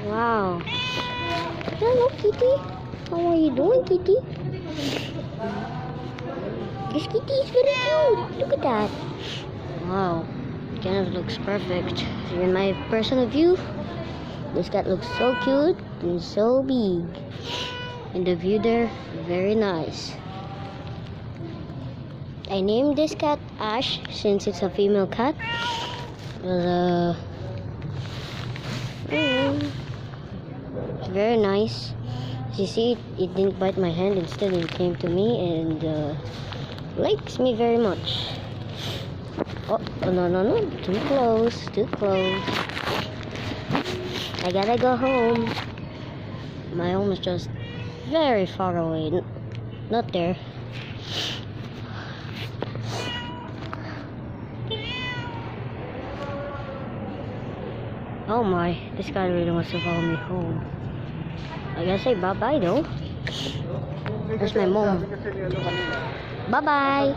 Wow. Hello, kitty. How are you doing, kitty? This kitty is very cute. Look at that. Wow. Kind of looks perfect. In my personal view, this cat looks so cute and so big. And the view there, very nice. I named this cat Ash since it's a female cat. It's very nice. As you see, it didn't bite my hand. Instead, it came to me and likes me very much. Oh, no. Too close. I gotta go home. My home is just very far away. Not there. Oh my, this guy really wants to follow me home. I gotta say bye-bye though. That's my mom. Bye-bye.